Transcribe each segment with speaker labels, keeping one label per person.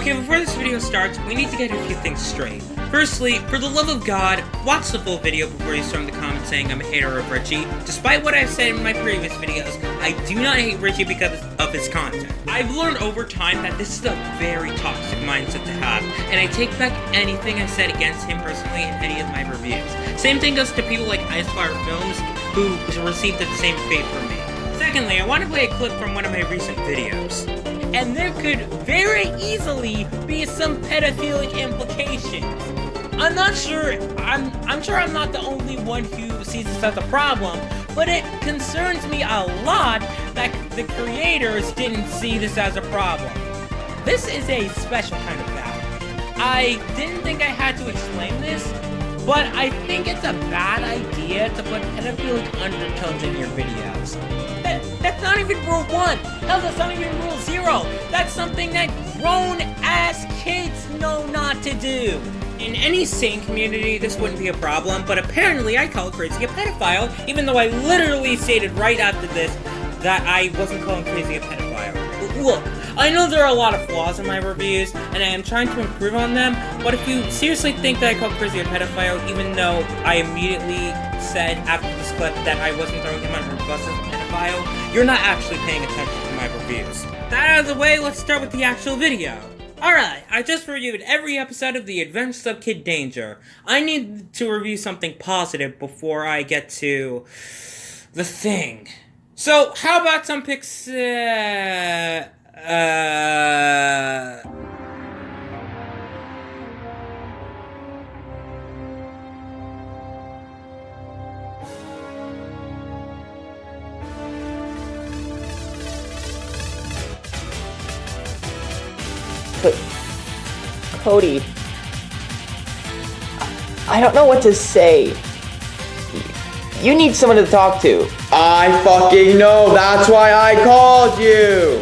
Speaker 1: Okay, before this video starts, we need to get a few things straight. Firstly, for the love of God, watch the full video before you start in the comments saying I'm a hater of Richie. Despite what I've said in my previous videos, I do not hate Richie because of his content. I've learned over time that this is a very toxic mindset to have, and I take back anything I said against him personally in any of my reviews. Same thing goes to people like Icefire Films, who received the same fate from me. Secondly, I want to play a clip from one of my recent videos. And there could very easily be some pedophilic implications. I'm sure I'm not the only one who sees this as a problem, but it concerns me a lot that the creators didn't see this as a problem. This is a special kind of bad. I didn't think I had to explain this, but I think it's a bad idea to put pedophilic undertones in your videos. That's not even rule 1. Hell, that's not even rule 0. That's something that grown-ass kids know not to do. In any sane community, this wouldn't be a problem, but apparently I call Crazy a pedophile, even though I literally stated right after this that I wasn't calling Crazy a pedophile. Look, I know there are a lot of flaws in my reviews, and I am trying to improve on them, but if you seriously think that I called Crazy a pedophile, even though I immediately said after this clip that I wasn't throwing him under the bus as a pedophile, you're not actually paying attention to my reviews. That out of the way, let's start with the actual video. Alright, I just reviewed every episode of The Adventures of Kid Danger. I need to review something positive before I get to the thing. So, how about some pics,
Speaker 2: Cody, I don't know what to say. You need someone to talk to.
Speaker 3: I fucking know, that's why I called you!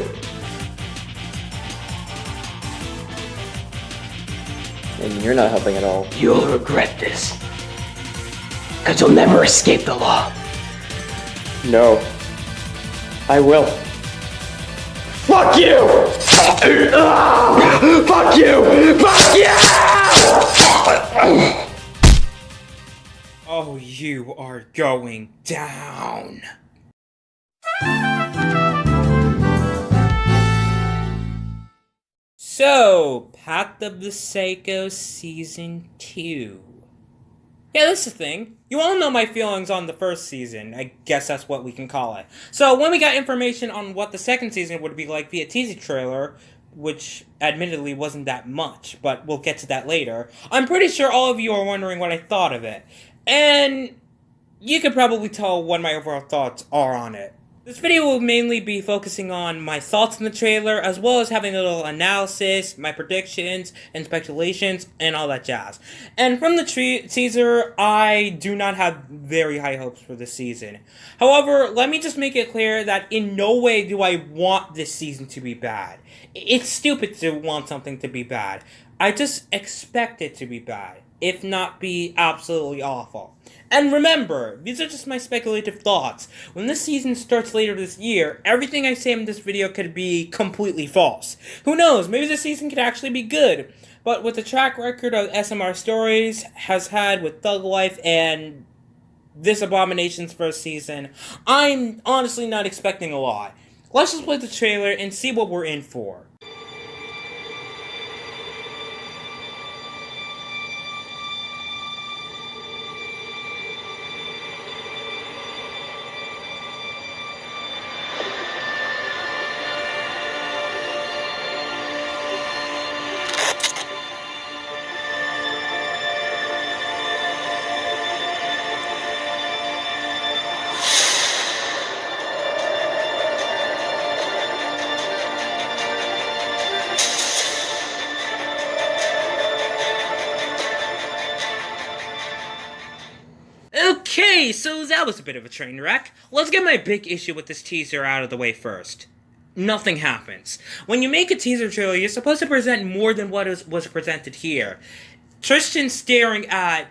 Speaker 3: And you're not helping at all.
Speaker 4: You'll regret this. Because you'll never escape the law.
Speaker 3: No. I will. Fuck you! Fuck you! Fuck you!
Speaker 1: oh, you are going down. So, Path of the Psycho Season 2. Yeah, that's the thing. You all know my feelings on the first season. I guess that's what we can call it. So, when we got information on what the second season would be like via teaser trailer, which admittedly wasn't that much, but we'll get to that later, I'm pretty sure all of you are wondering what I thought of it. And you could probably tell what my overall thoughts are on it. This video will mainly be focusing on my thoughts on the trailer, as well as having a little analysis, my predictions, and speculations, and all that jazz. And from the teaser, I do not have very high hopes for this season. However, let me just make it clear that in no way do I want this season to be bad. It's stupid to want something to be bad. I just expect it to be bad, if not be absolutely awful. And remember, these are just my speculative thoughts. When this season starts later this year, everything I say in this video could be completely false. Who knows, maybe this season could actually be good. But with the track record of SMR Stories has had with Thug Life and this Abomination's first season, I'm honestly not expecting a lot. Let's just play the trailer and see what we're in for. Okay, so that was a bit of a train wreck. Let's get my big issue with this teaser out of the way first. Nothing happens. When you make a teaser trailer, you're supposed to present more than what was presented here. Tristan staring at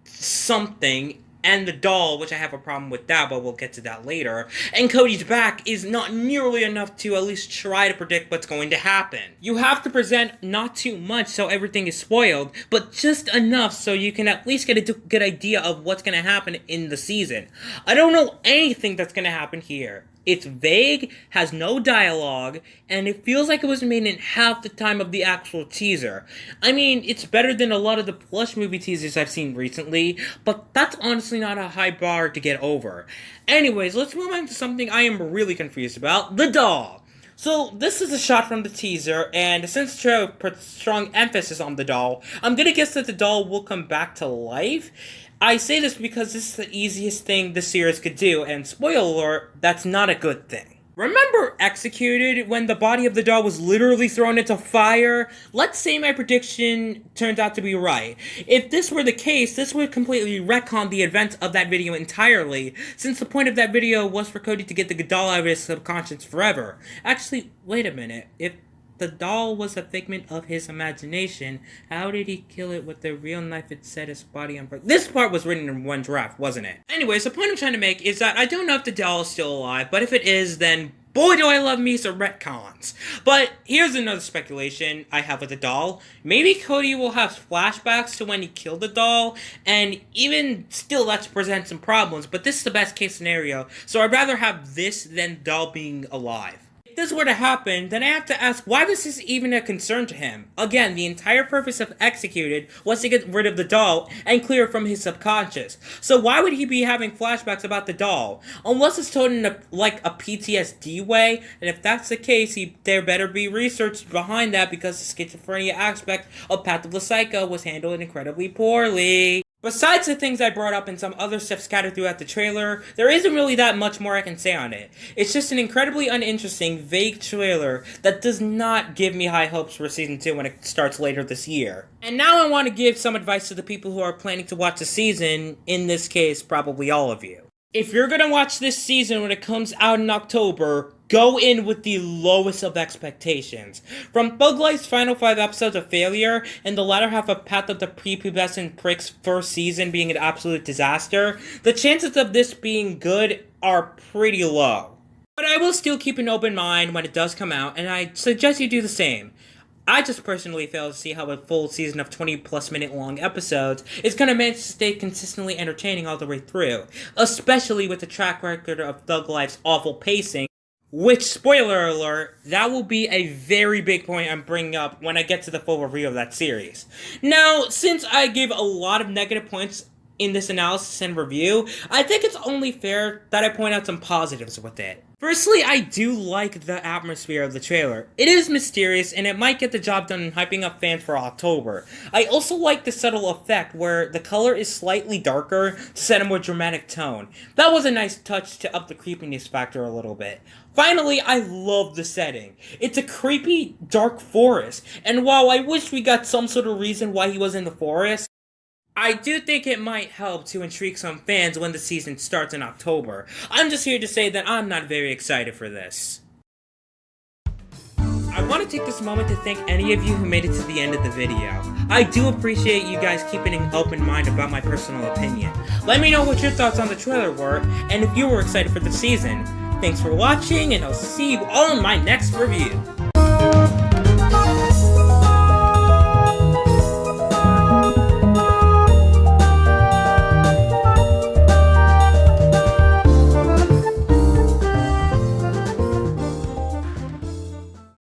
Speaker 1: something and the doll, which I have a problem with that, but we'll get to that later, and Cody's back is not nearly enough to at least try to predict what's going to happen. You have to present not too much so everything is spoiled, but just enough so you can at least get a good idea of what's going to happen in the season. I don't know anything that's going to happen here. It's vague, has no dialogue, and it feels like it was made in half the time of the actual teaser. I mean, it's better than a lot of the plush movie teasers I've seen recently, but that's honestly not a high bar to get over. Anyways, let's move on to something I am really confused about, the doll. So, this is a shot from the teaser, and since the trailer puts strong emphasis on the doll, I'm gonna guess that the doll will come back to life. I say this because this is the easiest thing the series could do, and spoiler alert, that's not a good thing. Remember Executed, when the body of the doll was literally thrown into fire? Let's say my prediction turns out to be right. If this were the case, this would completely retcon the events of that video entirely, since the point of that video was for Cody to get the doll out of his subconscious forever. Actually, wait a minute. If the doll was a figment of his imagination, how did he kill it with the real knife and set his body on fire? This part was written in one draft, wasn't it? Anyways, the point I'm trying to make is that I don't know if the doll is still alive, but if it is, then boy do I love me some retcons. But here's another speculation I have with the doll. Maybe Cody will have flashbacks to when he killed the doll, and even still that's present some problems, but this is the best case scenario, so I'd rather have this than the doll being alive. If this were to happen, then I have to ask why this is even a concern to him. Again, the entire purpose of Executed was to get rid of the doll and clear it from his subconscious. So why would he be having flashbacks about the doll? Unless it's told in a PTSD way, and if that's the case, there better be research behind that because the schizophrenia aspect of Path of the Psycho was handled incredibly poorly. Besides the things I brought up and some other stuff scattered throughout the trailer, there isn't really that much more I can say on it. It's just an incredibly uninteresting, vague trailer that does not give me high hopes for Season 2 when it starts later this year. And now I want to give some advice to the people who are planning to watch the season, in this case, probably all of you. If you're gonna watch this season when it comes out in October, go in with the lowest of expectations. From Thug Life's final 5 episodes of failure, and the latter half of Path of the Prepubescent Prick's first season being an absolute disaster, the chances of this being good are pretty low. But I will still keep an open mind when it does come out, and I suggest you do the same. I just personally fail to see how a full season of 20+ minute long episodes is going to manage to stay consistently entertaining all the way through, especially with the track record of Thug Life's awful pacing, which, spoiler alert, that will be a very big point I'm bringing up when I get to the full review of that series. Now, since I gave a lot of negative points in this analysis and review, I think it's only fair that I point out some positives with it. Firstly, I do like the atmosphere of the trailer. It is mysterious, and it might get the job done in hyping up fans for October. I also like the subtle effect where the color is slightly darker to set a more dramatic tone. That was a nice touch to up the creepiness factor a little bit. Finally, I love the setting. It's a creepy, dark forest, and while I wish we got some sort of reason why he was in the forest, I do think it might help to intrigue some fans when the season starts in October. I'm just here to say that I'm not very excited for this. I want to take this moment to thank any of you who made it to the end of the video. I do appreciate you guys keeping an open mind about my personal opinion. Let me know what your thoughts on the trailer were, and if you were excited for the season. Thanks for watching, and I'll see you all in my next review.